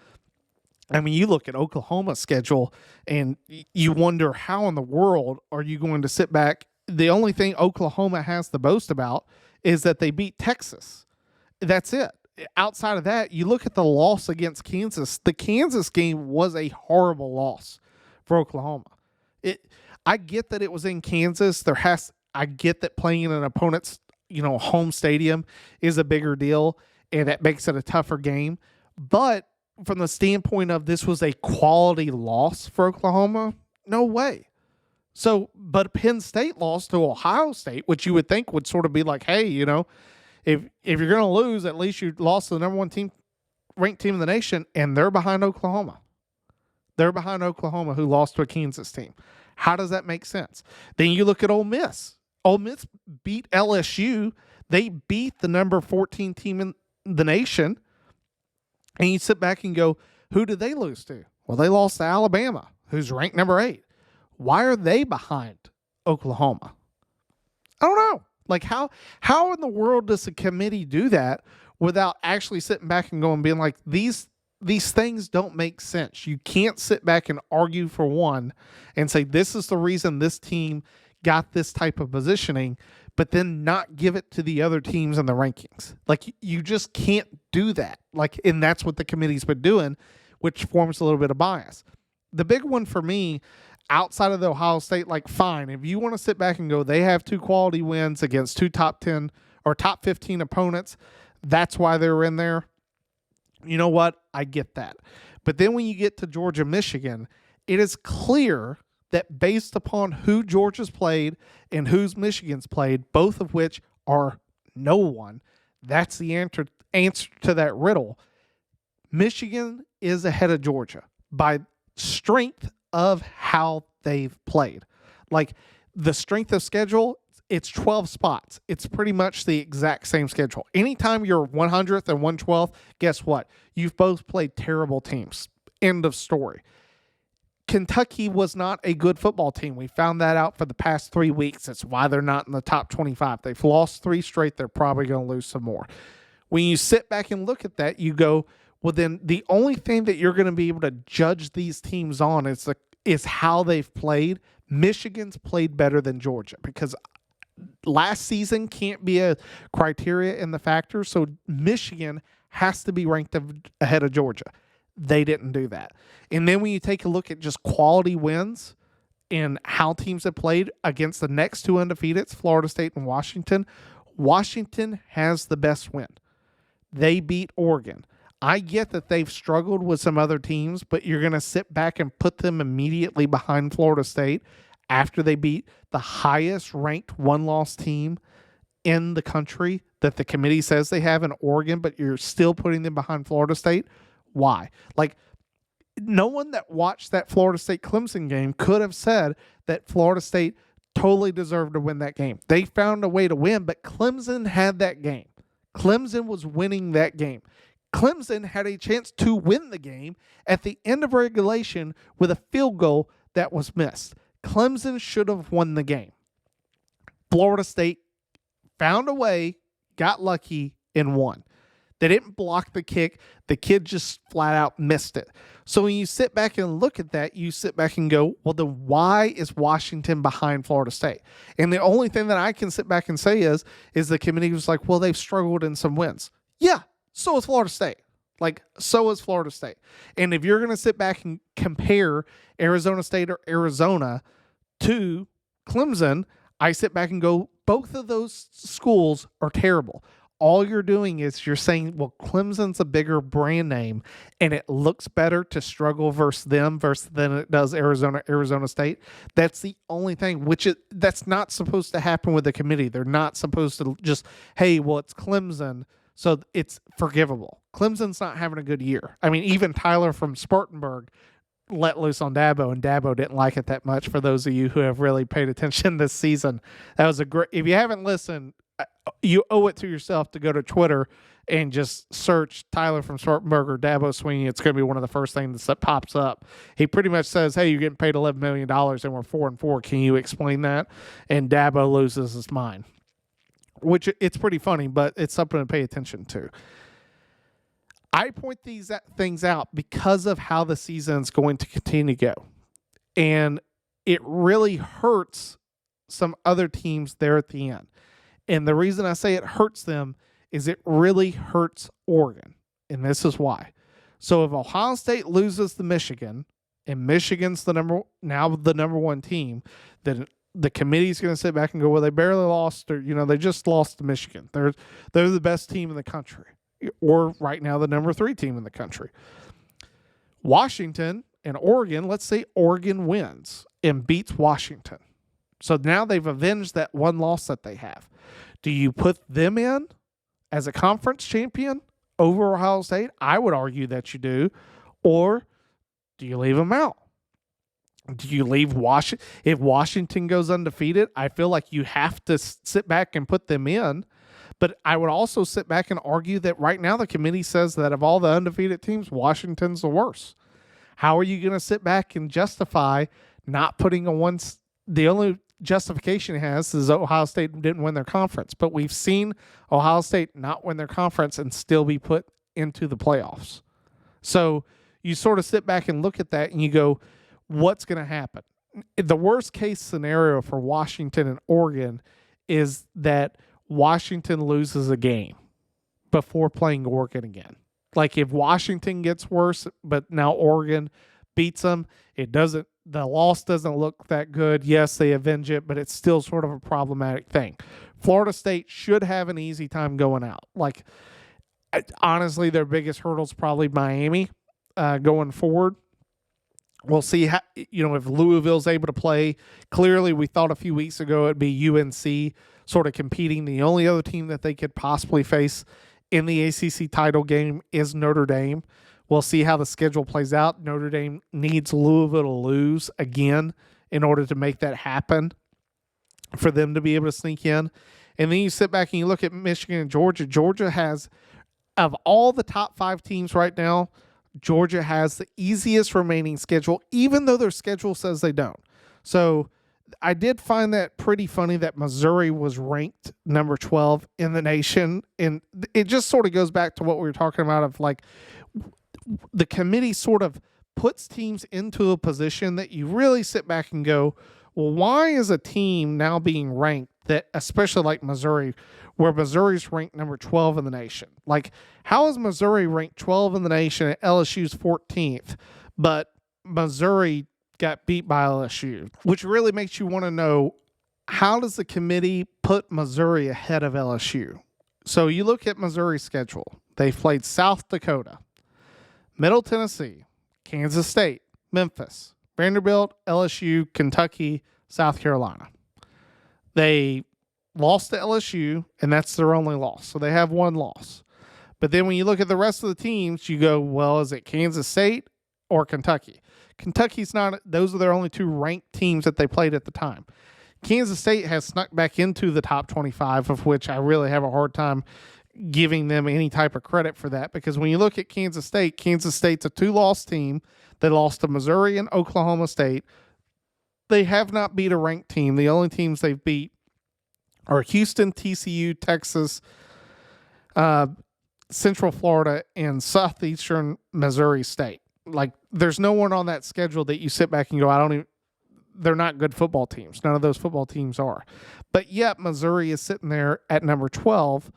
S1: I mean, you look at Oklahoma's schedule and you wonder how in the world are you going to sit back. The only thing Oklahoma has to boast about is that they beat Texas. That's it. Outside of that, you look at the loss against Kansas. The Kansas game was a horrible loss for Oklahoma. I get that it was in Kansas. I get that playing in an opponent's, home stadium is a bigger deal, and that makes it a tougher game. But from the standpoint of this was a quality loss for Oklahoma, no way. So, but Penn State lost to Ohio State, which you would think would sort of be like, hey, if you're going to lose, at least you lost to the number one ranked team in the nation, and they're behind Oklahoma. They're behind Oklahoma, who lost to a Kansas team. How does that make sense? Then you look at Ole Miss. Ole Miss beat LSU. They beat the number 14 team in the nation. And you sit back and go, who did they lose to? Well, they lost to Alabama, who's ranked number 8. Why are they behind Oklahoma? I don't know. Like, how in the world does a committee do that without actually sitting back and being like, these things don't make sense. You can't sit back and argue for one and say, this is the reason this team got this type of positioning, but then not give it to the other teams in the rankings. Like, you just can't do that. Like, and that's what the committee's been doing, which forms a little bit of bias. The big one for me, outside of the Ohio State, like, fine, if you want to sit back and go, they have 2 quality wins against 2 top 10 or top 15 opponents, that's why they're in there. You know what? I get that. But then when you get to Georgia, Michigan, it is clear that based upon who Georgia's played and who's Michigan's played, both of which are no one, that's the answer to that riddle. Michigan is ahead of Georgia by strength of how they've played. Like, the strength of schedule, it's 12 spots. It's pretty much the exact same schedule. Anytime you're 100th and 112th, guess what? You've both played terrible teams. End of story. Kentucky was not a good football team. We found that out for the past 3 weeks. That's why they're not in the top 25. They've lost 3 straight. They're probably going to lose some more. When you sit back and look at that, you go, well, then the only thing that you're going to be able to judge these teams on is how they've played. Michigan's played better than Georgia because last season can't be a criteria in the factor. So Michigan has to be ranked ahead of Georgia. They didn't do that. And then when you take a look at just quality wins and how teams have played against the next 2 undefeateds, Florida State and Washington, Washington has the best win. They beat Oregon. I get that they've struggled with some other teams, but you're going to sit back and put them immediately behind Florida State after they beat the highest ranked one-loss team in the country that the committee says they have in Oregon, but you're still putting them behind Florida State. Why? Like, no one that watched that Florida State-Clemson game could have said that Florida State totally deserved to win that game. They found a way to win, but Clemson had that game. Clemson was winning that game. Clemson had a chance to win the game at the end of regulation with a field goal that was missed. Clemson should have won the game. Florida State found a way, got lucky, and won. They didn't block the kick. The kid just flat out missed it. So when you sit back and look at that, you sit back and go, well, then why is Washington behind Florida State? And the only thing that I can sit back and say is the committee was like, well, they've struggled in some wins. Yeah, so is Florida State. Like, so is Florida State. And if you're going to sit back and compare Arizona State or Arizona to Clemson, I sit back and go, both of those schools are terrible. all you're doing is you're saying, well, Clemson's a bigger brand name and it looks better to struggle versus than it does Arizona State. That's the only thing, that's not supposed to happen with the committee. They're not supposed to just, hey, well, it's Clemson, so it's forgivable. Clemson's not having a good year. I mean, even Tyler from Spartanburg let loose on Dabo, and Dabo didn't like it that much. For those of you who have really paid attention this season, that was a great. If you haven't listened, you owe it to yourself to go to Twitter and just search Tyler from Spartanburg or Dabo swinging. It's going to be one of the first things that pops up. He pretty much says, "Hey, you're getting paid $11 million, and we're 4-4. Can you explain that?" And Dabo loses his mind, which it's pretty funny, but it's something to pay attention to. I point these things out because of how the season's going to continue to go. And it really hurts some other teams there at the end. And the reason I say it hurts them is it really hurts Oregon. And this is why. So if Ohio State loses to Michigan, and Michigan's the number one team, then the committee's going to sit back and go, well, they barely lost, or they just lost to Michigan. They're the best team in the country. Or right now the number 3 team in the country. Washington and Oregon, let's say Oregon wins and beats Washington. So now they've avenged that one loss that they have. Do you put them in as a conference champion over Ohio State? I would argue that you do. Or do you leave them out? Do you leave Washington? If Washington goes undefeated, I feel like you have to sit back and put them in. But I would also sit back and argue that right now the committee says that of all the undefeated teams, Washington's the worst. How are you going to sit back and justify not putting the only justification it has is Ohio State didn't win their conference. But we've seen Ohio State not win their conference and still be put into the playoffs. So you sort of sit back and look at that and you go, what's going to happen? The worst case scenario for Washington and Oregon is that Washington loses a game before playing Oregon again. Like if Washington gets worse, but now Oregon beats them, the loss doesn't look that good. Yes, they avenge it, but it's still sort of a problematic thing. Florida State should have an easy time going out. Like honestly, their biggest hurdle is probably Miami going forward. We'll see how, if Louisville's able to play. Clearly, we thought a few weeks ago it'd be UNC sort of competing. The only other team that they could possibly face in the ACC title game is Notre Dame. We'll see how the schedule plays out. Notre Dame needs Louisville to lose again in order to make that happen for them to be able to sneak in. And then you sit back and you look at Michigan and Georgia. Georgia has, of all the top 5 teams right now, Georgia has the easiest remaining schedule, even though their schedule says they don't. So I did find that pretty funny that Missouri was ranked number 12 in the nation. And it just sort of goes back to what we were talking about of like the committee sort of puts teams into a position that you really sit back and go, well, why is a team now being ranked that, especially like Missouri, where Missouri's ranked number 12 in the nation? Like, how is Missouri ranked 12 in the nation at LSU's 14th, but Missouri got beat by LSU? Which really makes you want to know, how does the committee put Missouri ahead of LSU? So you look at Missouri's schedule. They've played South Dakota, Middle Tennessee, Kansas State, Memphis, Vanderbilt, LSU, Kentucky, South Carolina. They lost to LSU, and that's their only loss. So they have one loss. But then when you look at the rest of the teams, you go, well, is it Kansas State or Kentucky? Kentucky's not, those are their only 2 ranked teams that they played at the time. Kansas State has snuck back into the top 25, of which I really have a hard time giving them any type of credit for that, because when you look at Kansas State's a 2-loss team. They lost to Missouri and Oklahoma State. They have not beat a ranked team. The only teams they've beat are Houston, TCU, Texas, Central Florida, and Southeastern Missouri State. Like, there's no one on that schedule that you sit back and go, they're not good football teams. None of those football teams are. But yet Missouri is sitting there at number 12.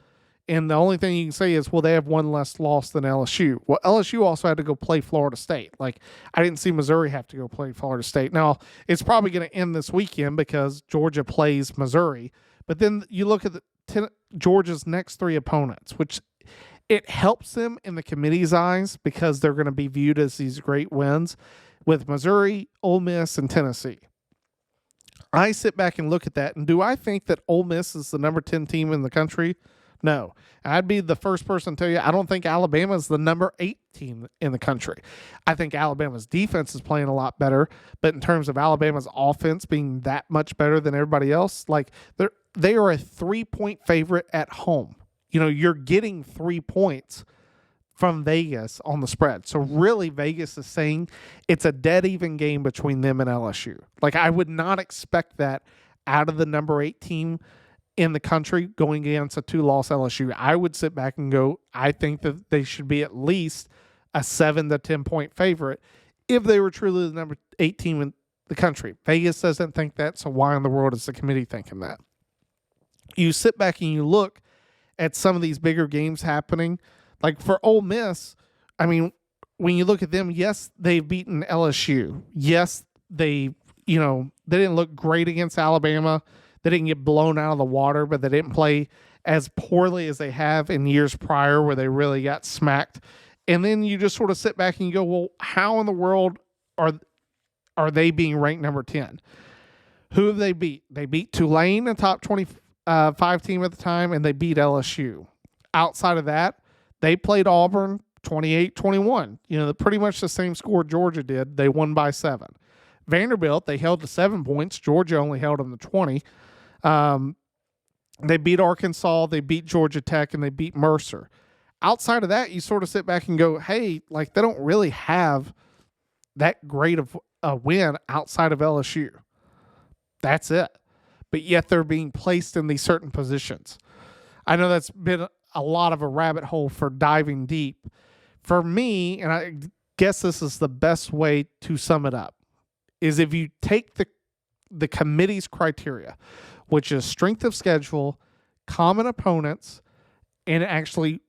S1: And the only thing you can say is, well, they have one less loss than LSU. Well, LSU also had to go play Florida State. Like, I didn't see Missouri have to go play Florida State. Now, it's probably going to end this weekend because Georgia plays Missouri. But then you look at Georgia's next 3 opponents, which it helps them in the committee's eyes because they're going to be viewed as these great wins with Missouri, Ole Miss, and Tennessee. I sit back and look at that, and do I think that Ole Miss is the number 10 team in the country? No. I'd be the first person to tell you I don't think Alabama is the number 8 team in the country. I think Alabama's defense is playing a lot better, but in terms of Alabama's offense being that much better than everybody else, like they are a 3-point favorite at home. You know, you're getting 3 points from Vegas on the spread. So really Vegas is saying it's a dead even game between them and LSU. Like I would not expect that out of the number 8 team in the country going against a 2-loss LSU. I would sit back and go, I think that they should be at least a 7 to 10 point favorite if they were truly the number 8 team in the country. Vegas doesn't think that, so why in the world is the committee thinking that? You sit back and you look at some of these bigger games happening. Like for Ole Miss, I mean, when you look at them, yes, they've beaten LSU. Yes, they didn't look great against Alabama. They didn't get blown out of the water, but they didn't play as poorly as they have in years prior where they really got smacked. And then you just sort of sit back and you go, well, how in the world are they being ranked number 10? Who have they beat? They beat Tulane, a top 25 team at the time, and they beat LSU. Outside of that, they played Auburn 28-21. You know, pretty much the same score Georgia did. They won by 7. Vanderbilt, they held to 7 points. Georgia only held them to 20. They beat Arkansas, they beat Georgia Tech, and they beat Mercer. Outside of that, you sort of sit back and go, hey, like they don't really have that great of a win outside of LSU. That's it. But yet they're being placed in these certain positions. I know that's been a lot of a rabbit hole for diving deep. For me, and I guess this is the best way to sum it up, is if you take the committee's criteria, which is strength of schedule, common opponents, and actually,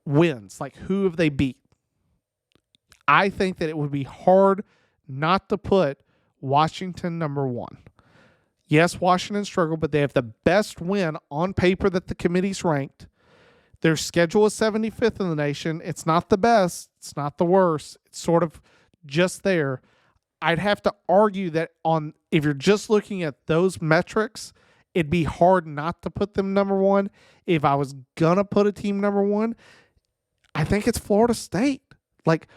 S1: wins, like who have they beat? I think that it would be hard not to put Washington number 1. Yes, Washington struggled, but they have the best win on paper that the committee's ranked. Their schedule is 75th in the nation. It's not the best. It's not the worst. It's sort of just there. I'd have to argue that if you're just looking at those metrics, it'd be hard not to put them number 1. If I was going to put a team number 1, I think it's Florida State. Like,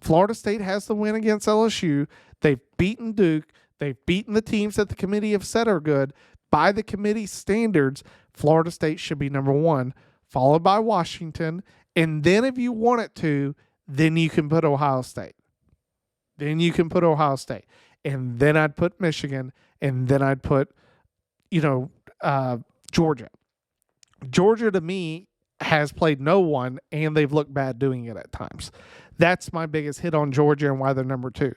S1: Florida State has the win against LSU. They've beaten Duke. They've beaten the teams that the committee have said are good. By the committee's standards, Florida State should be number 1, followed by Washington. And then if you want it to, then you can put Ohio State. And then I'd put Michigan. And then I'd put, Georgia. Georgia, to me, has played no one, and they've looked bad doing it at times. That's my biggest hit on Georgia and why they're number 2.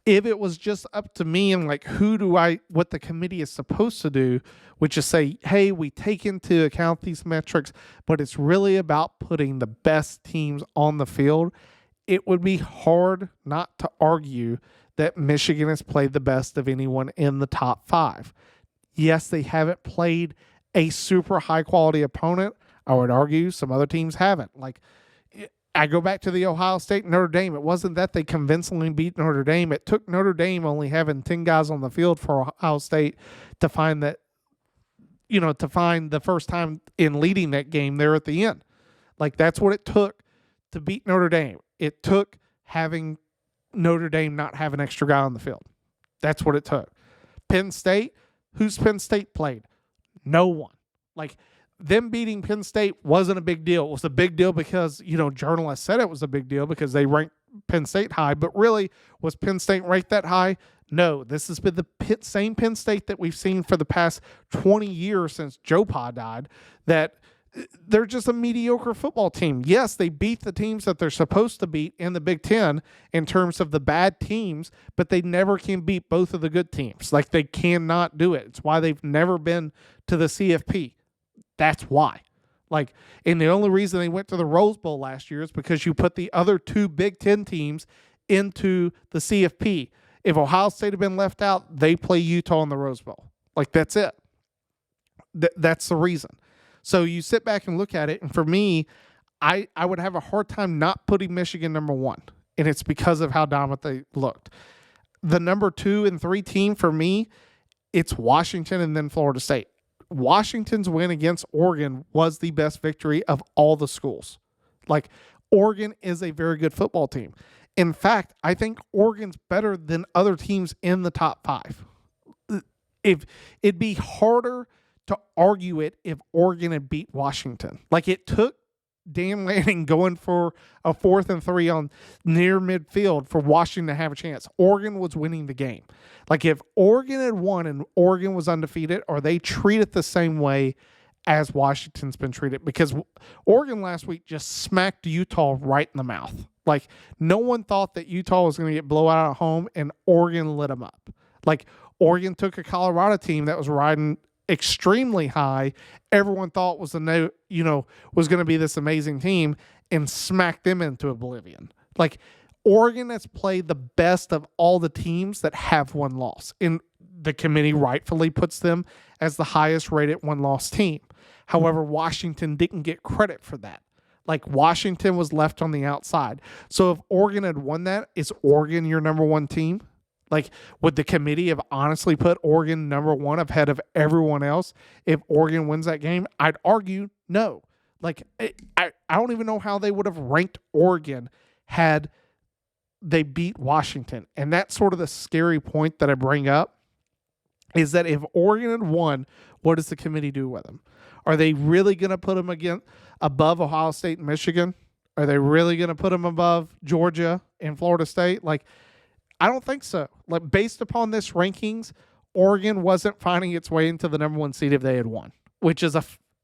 S1: If it was just up to me and like what the committee is supposed to do, which is say, hey, we take into account these metrics, but it's really about putting the best teams on the field, it would be hard not to argue that Michigan has played the best of anyone in the top 5. Yes, they haven't played a super high-quality opponent. I would argue some other teams haven't. Like, I go back to the Ohio State and Notre Dame. It wasn't that they convincingly beat Notre Dame. It took Notre Dame only having 10 guys on the field for Ohio State to find that, to find the first time in leading that game there at the end. Like, that's what it took to beat Notre Dame. It took having Notre Dame not have an extra guy on the field. That's what it took. Penn State, who's Penn State played? No one. Like, them beating Penn State wasn't a big deal. It was a big deal because, journalists said it was a big deal because they ranked Penn State high. But really, was Penn State ranked that high? No. This has been the same Penn State that we've seen for the past 20 years since Joe Pa died, that they're just a mediocre football team. Yes, they beat the teams that they're supposed to beat in the Big Ten in terms of the bad teams, but they never can beat both of the good teams. Like, they cannot do it. It's why they've never been to the CFP. That's why. Like, and the only reason they went to the Rose Bowl last year is because you put the other 2 Big Ten teams into the CFP. If Ohio State had been left out, they play Utah in the Rose Bowl. Like, that's it. That's the reason. So you sit back and look at it, and for me, I would have a hard time not putting Michigan number one, and it's because of how dominant they looked. The number 2 and 3 team for me, it's Washington and then Florida State. Washington's win against Oregon was the best victory of all the schools. Like, Oregon is a very good football team. In fact, I think Oregon's better than other teams in the top 5. If it'd be harder to argue it if Oregon had beat Washington. Like, it took Dan Lanning going for a 4th and 3 on near midfield for Washington to have a chance. Oregon was winning the game. Like, if Oregon had won and Oregon was undefeated, or they treat it the same way as Washington's been treated, because Oregon last week just smacked Utah right in the mouth. Like, no one thought that Utah was going to get blowout at home, and Oregon lit them up. Like, Oregon took a Colorado team that was riding extremely high. Everyone thought was going to be this amazing team, and smacked them into oblivion. Like, Oregon has played the best of all the teams that have one loss, and the committee rightfully puts them as the highest rated one-loss team. However, Washington didn't get credit for that. Like, Washington was left on the outside. So if Oregon had won that, is Oregon your number 1 team? Like, would the committee have honestly put Oregon number 1 ahead of everyone else if Oregon wins that game? I'd argue no. Like, I don't even know how they would have ranked Oregon had they beat Washington. And that's sort of the scary point that I bring up, is that if Oregon had won, what does the committee do with them? Are they really going to put them above Ohio State and Michigan? Are they really going to put them above Georgia and Florida State? Like, I don't think so. Like, based upon this rankings, Oregon wasn't finding its way into the number 1 seed if they had won, which is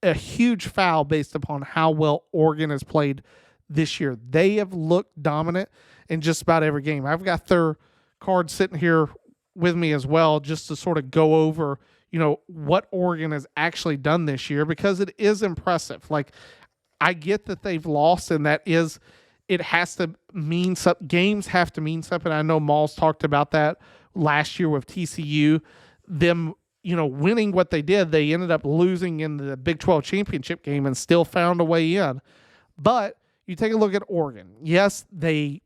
S1: a huge foul based upon how well Oregon has played this year. They have looked dominant in just about every game. I've got their card sitting here with me as well, just to sort of go over, what Oregon has actually done this year, because it is impressive. Like, I get that they've lost, and it has to mean something. Games have to mean something. I know Maul's talked about that last year with TCU. Them, winning what they did, they ended up losing in the Big 12 championship game and still found a way in. But you take a look at Oregon. Yes, they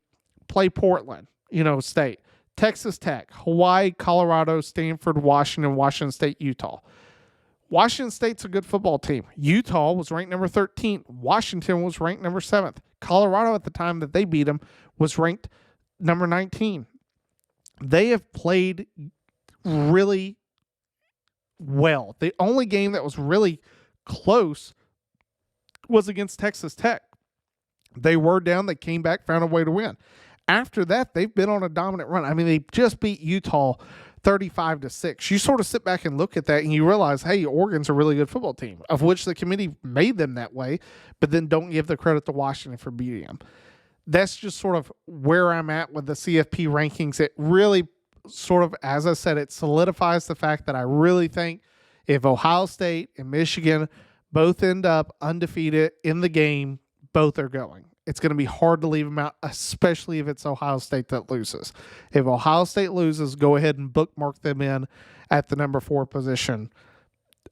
S1: play Portland, State, Texas Tech, Hawaii, Colorado, Stanford, Washington State, Utah. Washington State's a good football team. Utah was ranked number 13. Washington was ranked number 7th. Colorado, at the time that they beat them, was ranked number 19. They have played really well. The only game that was really close was against Texas Tech. They were down. They came back, found a way to win. After that, they've been on a dominant run. I mean, they just beat Utah 35-6. You sort of sit back and look at that and you realize, hey, Oregon's a really good football team, of which the committee made them that way, but then don't give the credit to Washington for beating them. That's just sort of where I'm at with the CFP rankings. It really sort of, as I said, it solidifies the fact that I really think if Ohio State and Michigan both end up undefeated in the game, both are going. It's going to be hard to leave them out, especially if it's Ohio State that loses. If Ohio State loses, go ahead and bookmark them in at the number 4 position.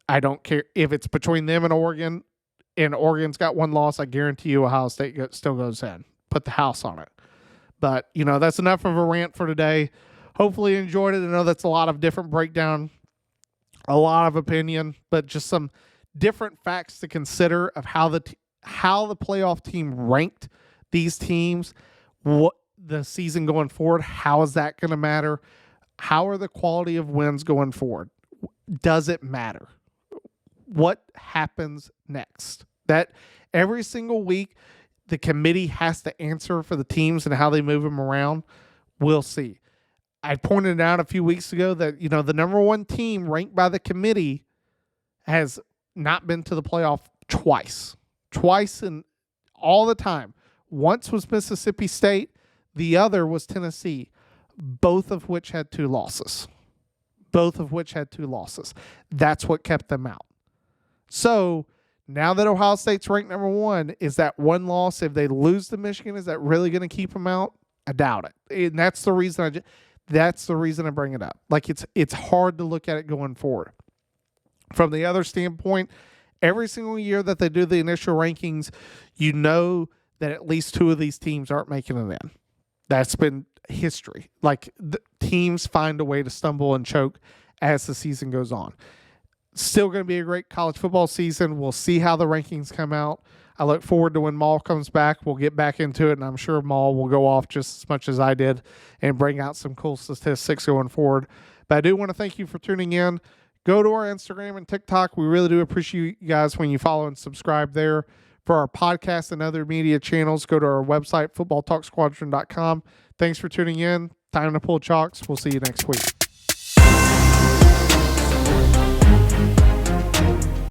S1: I don't care if it's between them and Oregon's got 1 loss. I guarantee you Ohio State still goes in. Put the house on it. But, that's enough of a rant for today. Hopefully you enjoyed it. I know that's a lot of different breakdown, a lot of opinion, but just some different facts to consider of how the playoff team ranked these teams, what the season going forward, how is that going to matter? How are the quality of wins going forward? Does it matter? What happens next? That every single week, the committee has to answer for the teams and how they move them around. We'll see. I pointed out a few weeks ago that, the number 1 team ranked by the committee has not been to the playoff twice in all the time. Once was Mississippi State. The other was Tennessee, both of which had 2 losses. That's what kept them out. So now that Ohio State's ranked number 1, is that 1 loss, if they lose to Michigan, is that really going to keep them out? I doubt it. And that's the reason I bring it up. Like, it's hard to look at it going forward. From the other standpoint, Every single year that they do the initial rankings, you know that at least two of these teams aren't making it in. That's been history. Like, the teams find a way to stumble and choke as the season goes on. Still going to be a great college football season. We'll see how the rankings come out. I look forward to when Maul comes back. We'll get back into it, and I'm sure Maul will go off just as much as I did and bring out some cool statistics going forward. But I do want to thank you for tuning in. Go to our Instagram and TikTok. We really do appreciate you guys when you follow and subscribe there. For our podcast and other media channels, go to our website, footballtalksquadron.com. Thanks for tuning in. Time to pull chalks. We'll see you next week.